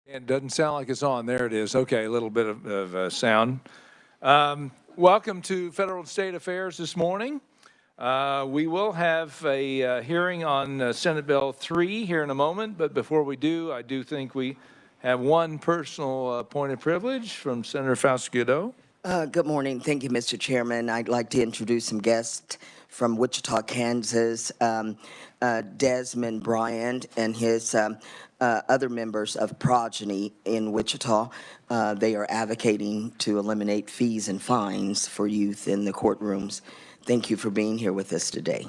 It doesn't sound like it's on. There it is. Okay, a little bit of sound. Welcome to Federal and State Affairs this morning. We will have a hearing on Senate Bill 3 here in a moment, but before we do, I do think we have one personal point of privilege from Senator Fausto. Good morning. Thank you, Mr. Chairman. I'd like to introduce some guests from Wichita, Kansas, Desmond Bryant and his other members of Progeny in Wichita. They are advocating to eliminate fees and fines for youth in the courtrooms. Thank you for being here with us today.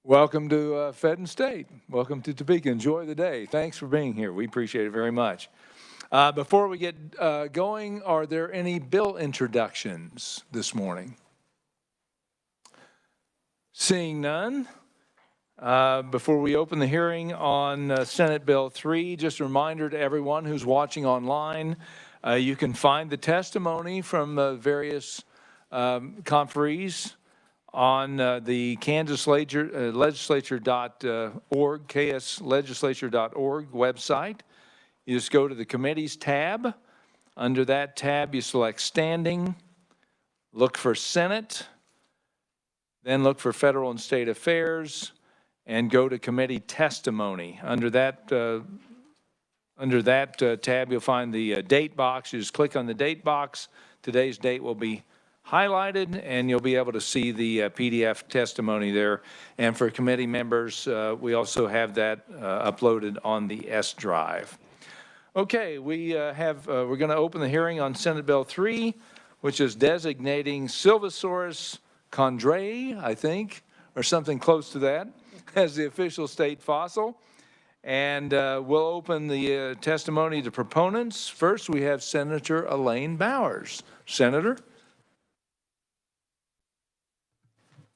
Welcome to Fed and State. Welcome to Topeka. Enjoy the day. Thanks for being here. We appreciate it very much. Before we get going, are there any bill introductions this morning? Seeing none, before we open the hearing on Senate Bill 3, just a reminder to everyone who's watching online, you can find the testimony from various conferees on the Kansas Legislature.org, ks.legislature.org website. You just go to the committees tab. Under that tab, you select standing, look for Senate, then look for Federal and State Affairs, and go to committee testimony. Under that tab, you'll find the date box. You just click on the date box. Today's date will be highlighted, and you'll be able to see the PDF testimony there. And for committee members, we also have that uploaded on the S drive. Okay, we're going to open the hearing on Senate Bill 3, which is designating Civasaurus Condrey, I think, or something close to that, as the official state fossil. And we'll open the testimony to proponents. First, we have Senator Elaine Bowers. Senator.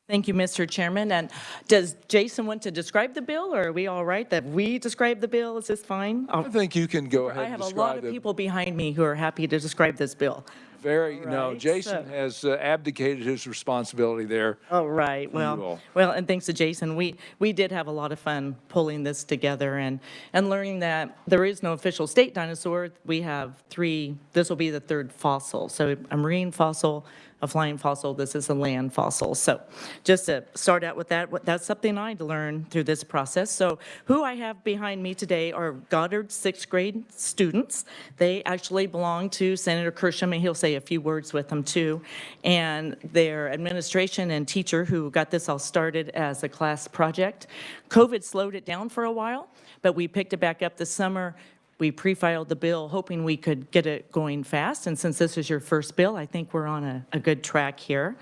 Thank you, Mr. Chairman. And does Jason want to describe the bill, or are we all right that we describe the bill? Is this fine? I think you can go ahead and describe it. I have a lot of people behind me who are happy to describe this bill. No, Jason has abdicated his responsibility there. All right. Well, and thanks to Jason, we did have a lot of fun pulling this together and learning that there is no official state dinosaur. We have three. This will be the third fossil. So a marine fossil, a flying fossil. This is a land fossil. So just to start out with that, that's something I learned through this process. So who I have behind me today are Goddard 6th grade students. They actually belong to Senator Kirsten, and he'll say a few words with them too. And their administration and teacher who got this all started as a class project. COVID slowed it down for a while, but we picked it back up this summer. We pre-filed the bill hoping we could get it going fast. And since this is your first bill, I think we're on a good track here.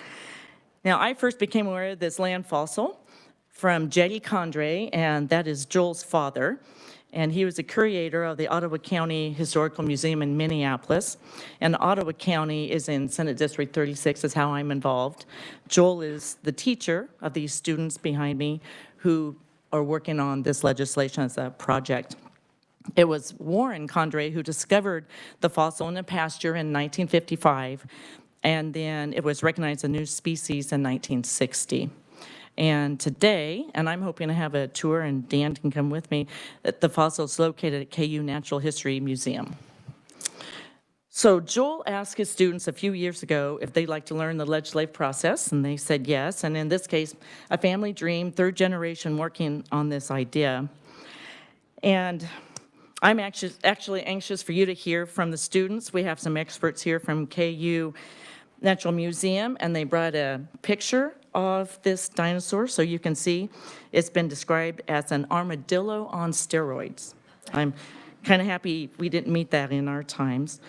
Now, I first became aware of this land fossil from Jetty Condrey, and that is Joel's father. And he was the curator of the Ottawa County Historical Museum in Minneapolis. And Ottawa County is in Senate District 36, is how I'm involved. Joel is the teacher of these students behind me who are working on this legislation as a project. It was Warren Condrey who discovered the fossil in a pasture in 1955, and then it was recognized a new species in 1960. And today, and I'm hoping to have a tour, and Dan can come with me, that the fossil is located at KU Natural History Museum. So Joel asked his students a few years ago if they'd like to learn the legislative process, and they said yes. And in this case, a family dream, third generation working on this idea. And I'm actually anxious for you to hear from the students. We have some experts here from KU Natural Museum, and they brought a picture of this dinosaur so you can see it's been described as an armadillo on steroids. I'm kind of happy we didn't meet that in our times.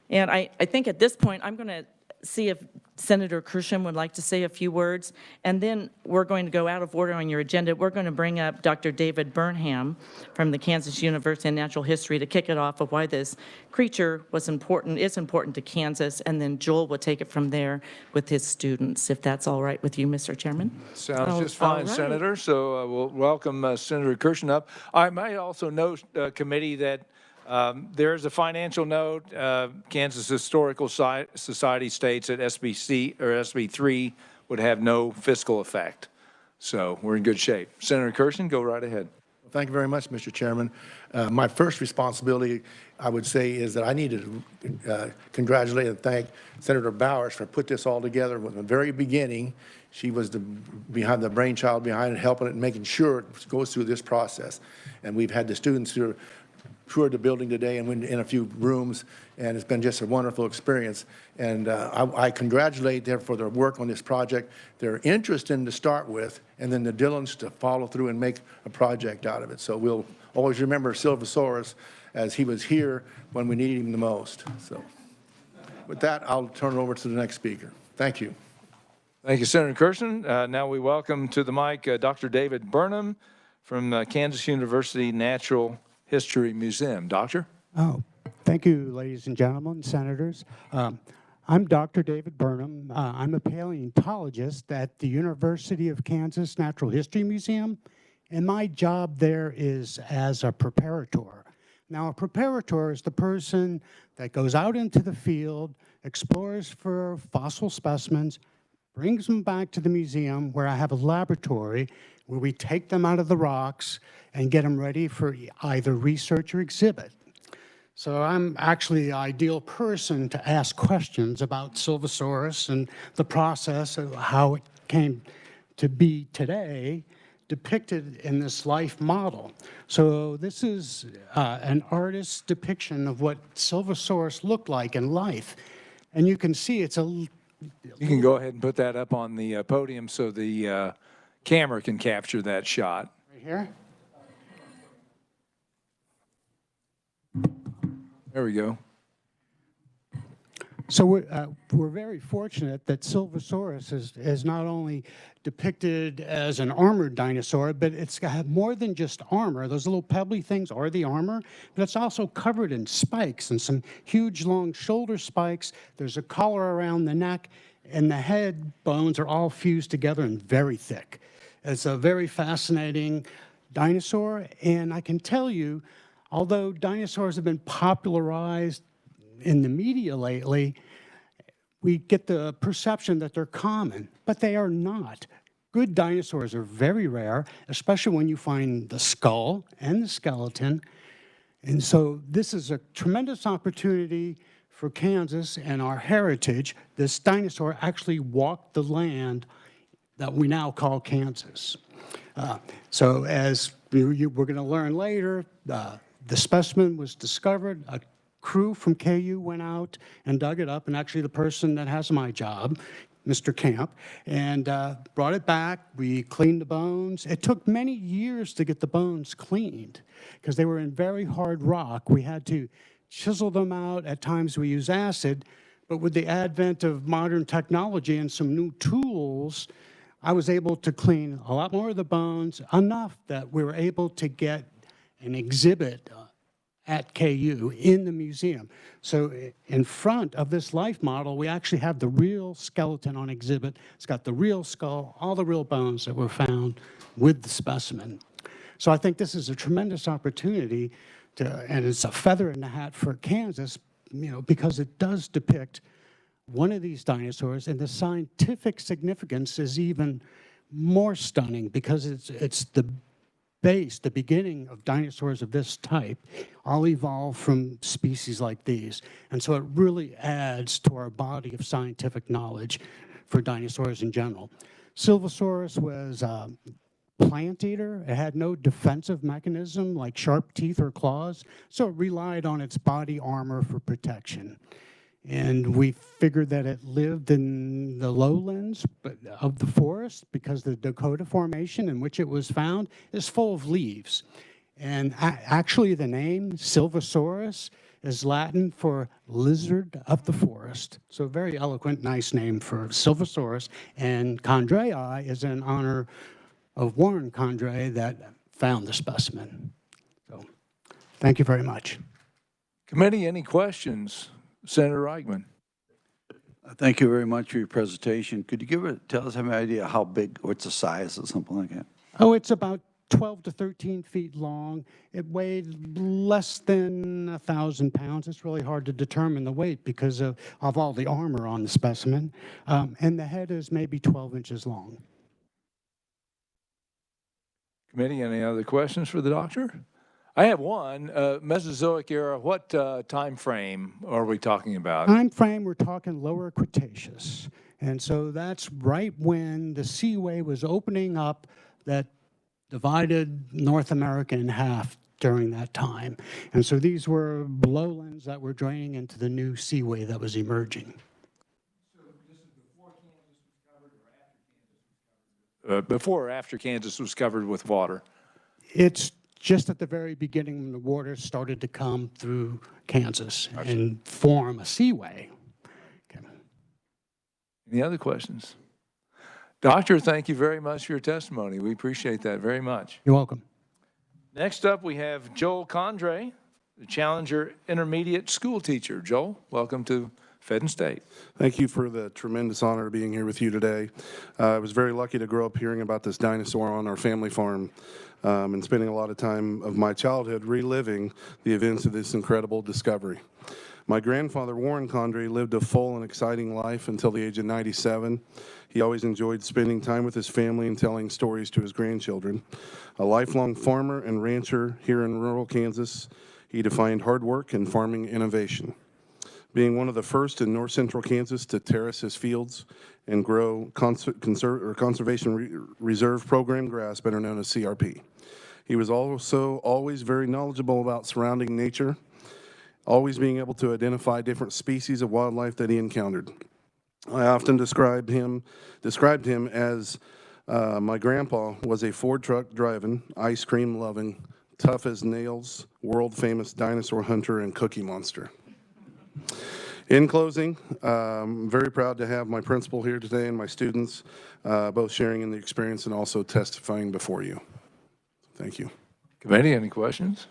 And I think at this point I'm going to see if Senator Kirsten would like to say a few words, and then we're going to go out of order on your agenda. We're going to bring up Dr. David Burnham from the Kansas University in Natural History to kick it off of why this creature is important to Kansas, and then Joel will take it from there with his students, if that's all right with you, Mr. Chairman. Sounds just fine, right. Senator. So we'll welcome Senator Kirsten up. I might also note, committee, that there is a financial note. Kansas Historical Society states that SB 3 would have no fiscal effect. So we're in good shape. Senator Kirsten, go right ahead. Thank you very much, Mr. Chairman. My first responsibility, I would say, is that I need to congratulate and thank Senator Bowers for putting this all together from the very beginning. She was the brainchild behind it, helping it and making sure it goes through this process. And we've had the students who toured the building today and went in a few rooms, and it's been just a wonderful experience. And I congratulate them for their work on this project, their interest in to start with, and then the diligence to follow through and make a project out of it. So we'll always remember Civasaurus as he was here when we needed him the most. So with that, I'll turn it over to the next speaker. Thank you. Thank you, Senator Kirsten. Now we welcome to the mic Dr. David Burnham from Kansas University Natural History Museum. Doctor? Oh, thank you, ladies and gentlemen, senators. I'm Dr. David Burnham. I'm a paleontologist at the University of Kansas Natural History Museum, and my job there is as a preparator. Now, a preparator is the person that goes out into the field, explores for fossil specimens, brings them back to the museum where I have a laboratory where we take them out of the rocks and get them ready for either research or exhibit. So I'm actually the ideal person to ask questions about Civasaurus and the process of how it came to be today, depicted in this life model. So this is an artist's depiction of what Civasaurus looked like in life. And you can see it's a... You can go ahead and put that up on the podium so the camera can capture that shot. Right here? There we go. So we're very fortunate that Civasaurus is not only depicted as an armored dinosaur, but it's got more than just armor. Those little pebbly things are the armor, but it's also covered in spikes and some huge long shoulder spikes. There's a collar around the neck, and the head bones are all fused together and very thick. It's a very fascinating dinosaur, and I can tell you, although dinosaurs have been popularized in the media lately, we get the perception that they're common, but they are not. Good dinosaurs are very rare, especially when you find the skull and the skeleton. And so this is a tremendous opportunity for Kansas and our heritage. This dinosaur actually walked the land that we now call Kansas. So as we're going to learn later, the specimen was discovered. A crew from KU went out and dug it up, and actually the person that has my job, Mr. Camp, and brought it back. We cleaned the bones. It took many years to get the bones cleaned because they were in very hard rock. We had to chisel them out. At times we use acid, but with the advent of modern technology and some new tools, I was able to clean a lot more of the bones, enough that we were able to get an exhibit at KU in the museum. So in front of this life model, we actually have the real skeleton on exhibit. It's got the real skull, all the real bones that were found with the specimen. So I think this is a tremendous opportunity and it's a feather in the hat for Kansas, because it does depict one of these dinosaurs, and the scientific significance is even more stunning because it's the base, the beginning of dinosaurs of this type, all evolved from species like these. And so it really adds to our body of scientific knowledge for dinosaurs in general. Civasaurus was a plant eater. It had no defensive mechanism like sharp teeth or claws, so it relied on its body armor for protection. And we figured that it lived in the lowlands of the forest because the Dakota Formation in which it was found is full of leaves. And actually the name Civasaurus is Latin for lizard of the forest. So a very eloquent, nice name for Civasaurus. And Condrey is in honor of Warren Condrey that found the specimen. So thank you very much. Committee, any questions? Senator Reichman. Thank you very much for your presentation. Could you tell us, have an idea how big, what's the size or something like that? Oh, it's about 12 to 13 feet long. It weighed less than 1,000 pounds. It's really hard to determine the weight because of all the armor on the specimen. And the head is maybe 12 inches long. Committee, any other questions for the doctor? I have one. Mesozoic era, what time frame are we talking about? Time frame, we're talking Lower Cretaceous. And so that's right when the seaway was opening up that divided North America in half during that time. And so these were lowlands that were draining into the new seaway that was emerging. So this is before Kansas was covered or after Kansas was covered? Before or after Kansas was covered with water? It's just at the very beginning when the water started to come through Kansas and form a seaway. Okay. Any other questions? Doctor, thank you very much for your testimony. We appreciate that very much. You're welcome. Next up, we have Joel Condrey, the Challenger Intermediate School Teacher. Joel, welcome to Fed and State. Thank you for the tremendous honor of being here with you today. I was very lucky to grow up hearing about this dinosaur on our family farm and spending a lot of time of my childhood reliving the events of this incredible discovery. My grandfather, Warren Condrey, lived a full and exciting life until the age of 97. He always enjoyed spending time with his family and telling stories to his grandchildren. A lifelong farmer and rancher here in rural Kansas, he defined hard work and farming innovation. Being one of the first in north central Kansas to terrace his fields and grow conservation reserve program grass, better known as CRP. He was also always very knowledgeable about surrounding nature, always being able to identify different species of wildlife that he encountered. I often described him as my grandpa was a Ford truck driving, ice cream loving, tough as nails, world famous dinosaur hunter and cookie monster. In closing, I'm very proud to have my principal here today and my students both sharing in the experience and also testifying before you. Thank you. Committee, any questions?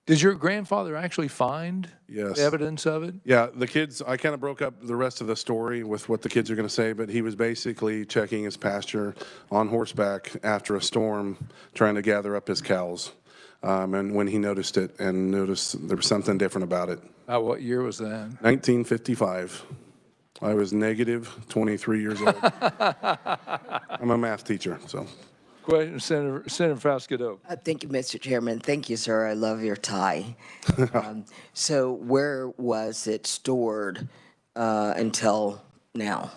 Did your grandfather actually find evidence of it? Yeah, the kids, I kind of broke up the rest of the story with what the kids are going to say, but he was basically checking his pasture on horseback after a storm, trying to gather up his cows. And when he noticed it and noticed there was something different about it. What year was that? 1955. I was negative 23 years old. I'm a math teacher, so. Question, Senator Frascado. Thank you, Mr. Chairman. Thank you, sir. I love your tie. So where was it stored until now?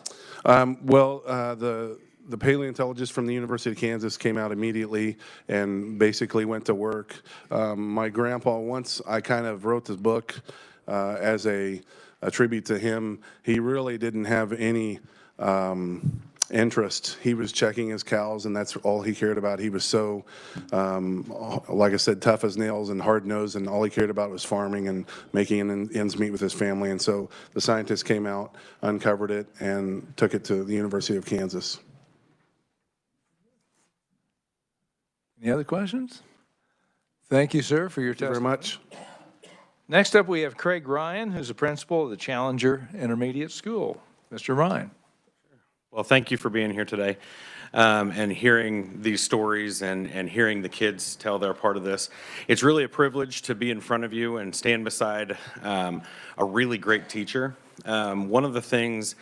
The paleontologist from the University of Kansas came out immediately and basically went to work. My grandpa, once I kind of wrote this book as a tribute to him, he really didn't have any interest. He was checking his cows, and that's all he cared about. He was so, like I said, tough as nails and hard-nosed, and all he cared about was farming and making ends meet with his family. And so the scientists came out, uncovered it, and took it to the University of Kansas. Any other questions? Thank you, sir, for your testimony. Thank you very much. Next up, we have Craig Ryan, who's the principal of the Challenger Intermediate School. Mr. Ryan. Well, thank you for being here today and hearing these stories and hearing the kids tell their part of this. It's really a privilege to be in front of you and stand beside a really great teacher. One of the things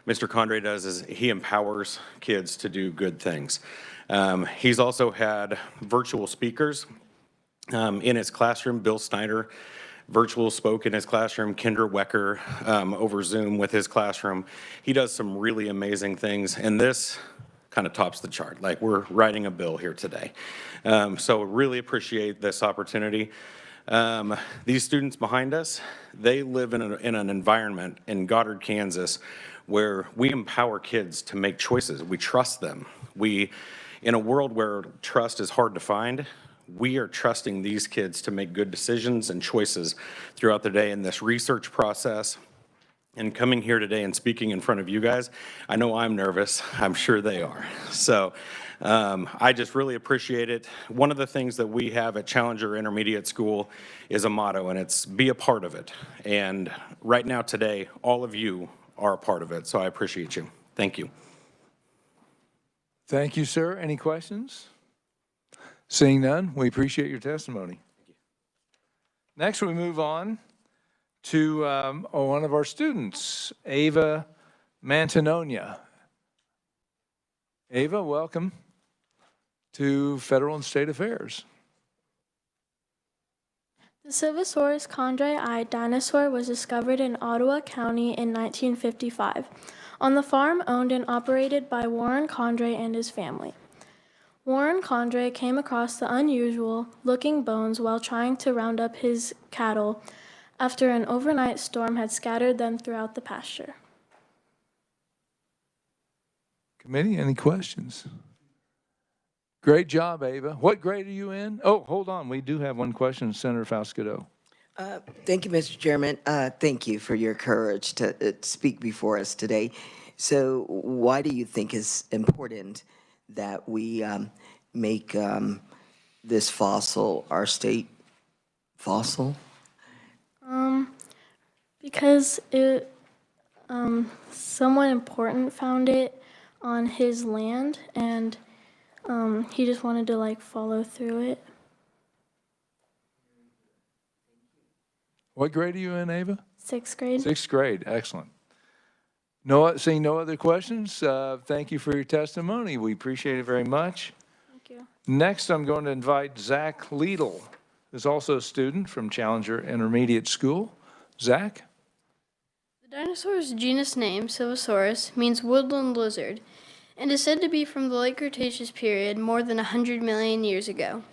Mr. Condrey does is he empowers kids to do good things. He's also had virtual speakers in his classroom. Bill Snyder virtual spoke in his classroom. Kendra Wecker over Zoom with his classroom. He does some really amazing things, and this kind of tops the chart. Like, we're writing a bill here today. So really appreciate this opportunity. These students behind us, they live in an environment in Goddard, Kansas, where we empower kids to make choices. We trust them. In a world where trust is hard to find, we are trusting these kids to make good decisions and choices throughout the day in this research process. And coming here today and speaking in front of you guys, I know I'm nervous. I'm sure they are. So I just really appreciate it. One of the things that we have at Challenger Intermediate School is a motto, and it's be a part of it. And right now today, all of you are a part of it. So I appreciate you. Thank you. Thank you, sir. Any questions? Seeing none, we appreciate your testimony. Next, we move on to one of our students, Ava Mantanonia. Ava, welcome. to federal and state affairs. The Civasaurus Condrey-eyed dinosaur was discovered in Ottawa County in 1955 on the farm owned and operated by Warren Condrey and his family. Warren Condrey came across the unusual-looking bones while trying to round up his cattle after an overnight storm had scattered them throughout the pasture. Committee, any questions? Great job, Ava. What grade are you in? Oh, hold on. We do have one question, Senator Fauscato. Thank you, Mr. Chairman. Thank you for your courage to speak before us today. So why do you think it's important that we make this fossil our state fossil? Because someone important found it on his land, and he just wanted to like follow through it. What grade are you in, Ava? 6th grade. 6th grade. Excellent. Seeing no other questions, thank you for your testimony. We appreciate it very much. Thank you. Next, I'm going to invite Zach Liedl, who's also a student from Challenger Intermediate School. Zach? The dinosaur's genus name, Civasaurus, means woodland lizard, and is said to be from the late Cretaceous period more than 100 million years ago.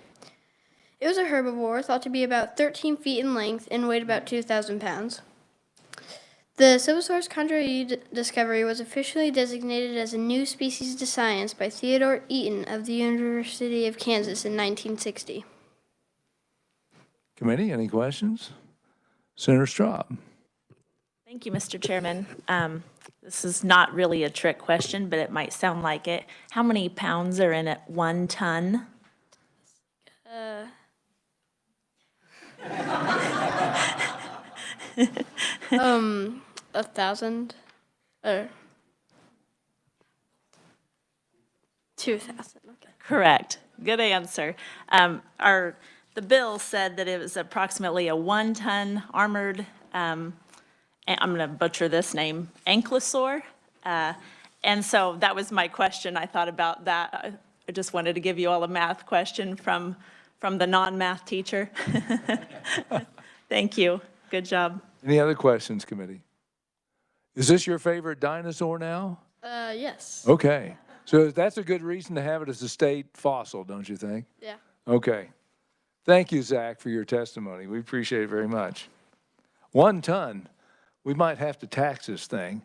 It was a herbivore thought to be about 13 feet in length and weighed about 2,000 pounds. The Civasaurus Condrey discovery was officially designated as a new species to science by Theodore Eaton of the University of Kansas in 1960. Committee, any questions? Senator Straub. Thank you, Mr. Chairman. This is not really a trick question, but it might sound like it. How many pounds are in it? 1 ton? 1,000 or 2,000. Okay. Correct. Good answer. The bill said that it was approximately a 1-ton armored, I'm going to butcher this name, ankylosaur. And so that was my question. I thought about that. I just wanted to give you all a math question from the non-math teacher. Thank you. Good job. Any other questions, committee? Is this your favorite dinosaur now? Yes. Okay. So that's a good reason to have it as a state fossil, don't you think? Yeah. Okay. Thank you, Zach, for your testimony. We appreciate it very much. 1 ton. We might have to tax this thing.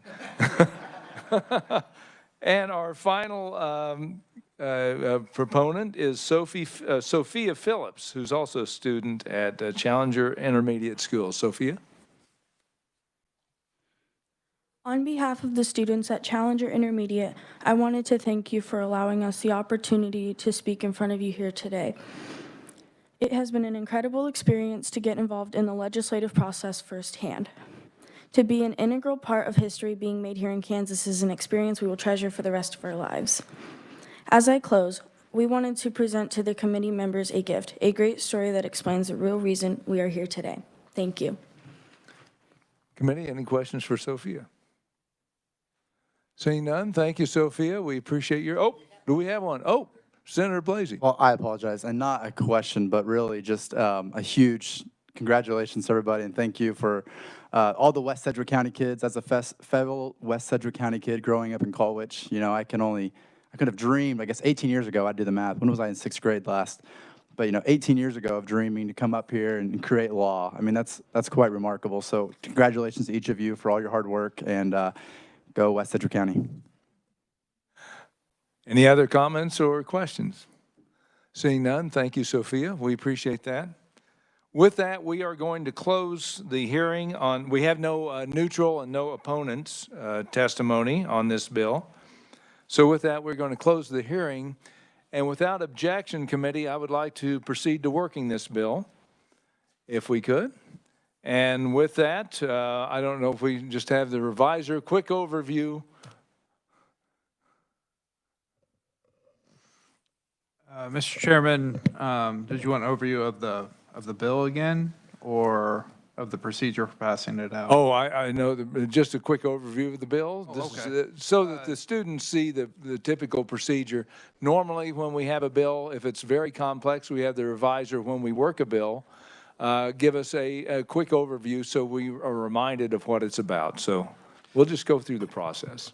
And our final proponent is Sophia Phillips, who's also a student at Challenger Intermediate School. Sophia? On behalf of the students at Challenger Intermediate, I wanted to thank you for allowing us the opportunity to speak in front of you here today. It has been an incredible experience to get involved in the legislative process firsthand. To be an integral part of history being made here in Kansas is an experience we will treasure for the rest of our lives. As I close, we wanted to present to the committee members a gift, a great story that explains the real reason we are here today. Thank you. Committee, any questions for Sophia? Seeing none, thank you, Sophia. We appreciate your, oh, do we have one? Oh, Senator Blasey. Well, I apologize, and not a question, but really just a huge congratulations to everybody, and thank you for all the West Sedgwick County kids. As a fellow West Sedgwick County kid growing up in Colwich, you know, I could have dreamed, I guess 18 years ago, I did the math. When was I in 6th grade last? But, you know, 18 years ago of dreaming to come up here and create law. I mean, that's quite remarkable. So congratulations to each of you for all your hard work, and go West Sedgwick County. Any other comments or questions? Seeing none, thank you, Sophia. We appreciate that. With that, we are going to close the hearing on, we have no neutral and no opponents testimony on this bill. So with that, we're going to close the hearing. And without objection, committee, I would like to proceed to working this bill, if we could. And with that, I don't know if we just have the reviser, quick overview. Mr. Chairman, did you want an overview of the bill again, or of the procedure for passing it out. Oh, I know, just a quick overview of the bill. Oh, This is, okay. so that the students see the typical procedure. Normally, when we have a bill, if it's very complex, we have the reviser, when we work a bill, give us a quick overview so we are reminded of what it's about. So we'll just go through the process.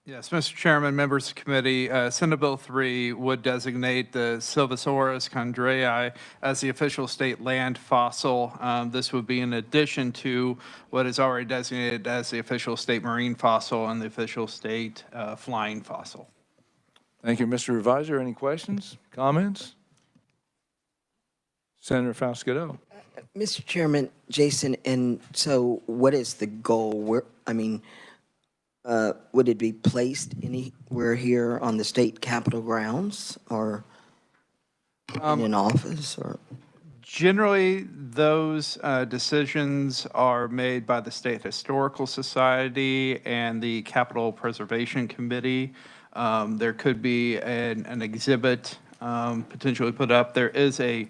Yes, Mr. Chairman, members of the committee, Senate Bill 3 would designate the Civasaurus condrei as the official state land fossil. This would be in addition to what is already designated as the official state marine fossil and the official state flying fossil. Thank you, Mr. Reviser. Any questions, comments? Senator Falscato. Mr. Chairman, Jason, and so what is the goal? Would it be placed anywhere here on the state capitol grounds or in an office? Or Generally, those decisions are made by the State Historical Society and the Capitol Preservation Committee. There could be an exhibit potentially put up. There is a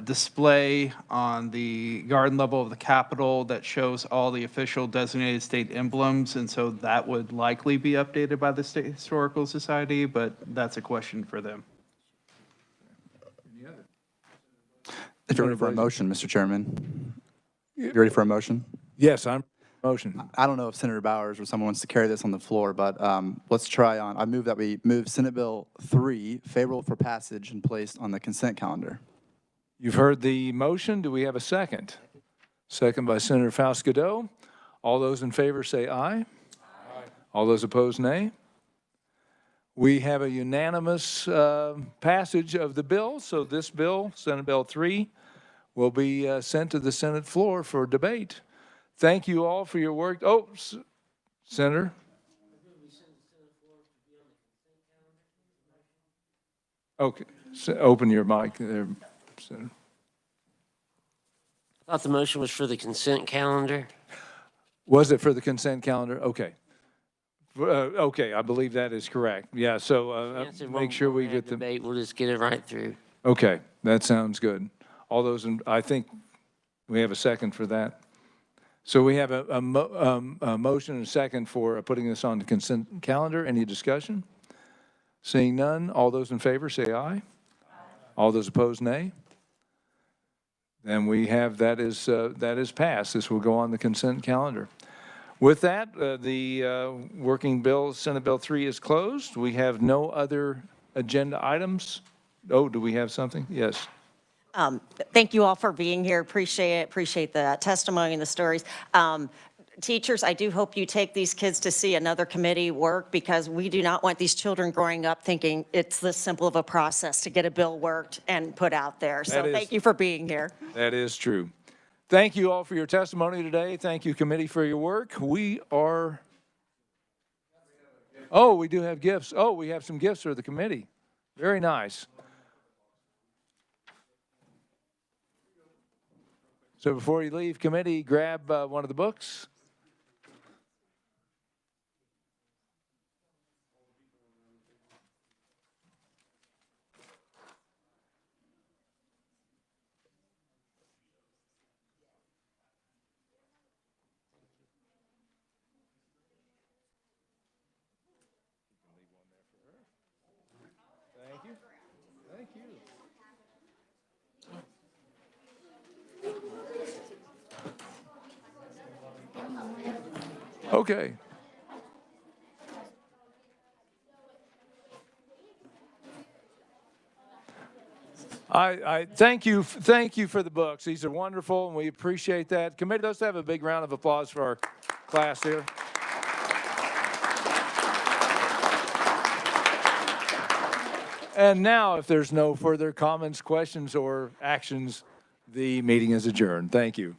display on the garden level of the Capitol that shows all the official designated state emblems, and so that would likely be updated by the State Historical Society, but that's a question for them. If you're ready for a motion, Mr. Chairman. You ready for a motion? Yes, I'm motion. I don't know if Senator Bowers or someone wants to carry this on the floor, but let's try on. I move that we move Senate Bill 3 favorable for passage and placed on the consent calendar. You've heard the motion. Do we have a second? Second by Senator Falscato. All those in favor say aye. Aye. All those opposed, nay. We have a unanimous passage of the bill. So this bill, Senate Bill 3, will be sent to the Senate floor for debate. Thank you all for your work. Oh, Senator. Okay, so open your mic there, Senator. I thought the motion was for the consent calendar. Was it for the consent calendar? Okay. Okay, I believe that is correct. Yeah, so make sure we get the debate. We'll just get it right through. Okay, that sounds good. All those, I think we have a second for that. So we have a motion and a second for putting this on the consent calendar. Any discussion? Seeing none, all those in favor say aye. Aye. All those opposed, nay. Then we have that is passed. This will go on the consent calendar. With that, the working bill, Senate Bill 3 is closed. We have no other agenda items. Oh, do we have something? Yes. Thank you all for being here. Appreciate the testimony and the stories. Teachers, I do hope you take these kids to see another committee work, because we do not want these children growing up thinking it's this simple of a process to get a bill worked and put out there. So thank you for being here. That is true. Thank you all for your testimony today. Thank you, committee, for your work. We are, oh, we do have gifts. Oh, we have some gifts for the committee. Very nice. So before you leave committee, grab one of the books. Thank you. Thank you. Okay. I thank you for the books. These are wonderful, and we appreciate that. Committee, let's have a big round of applause for our class here. And now, if there's no further comments, questions, or actions, the meeting is adjourned. Thank you.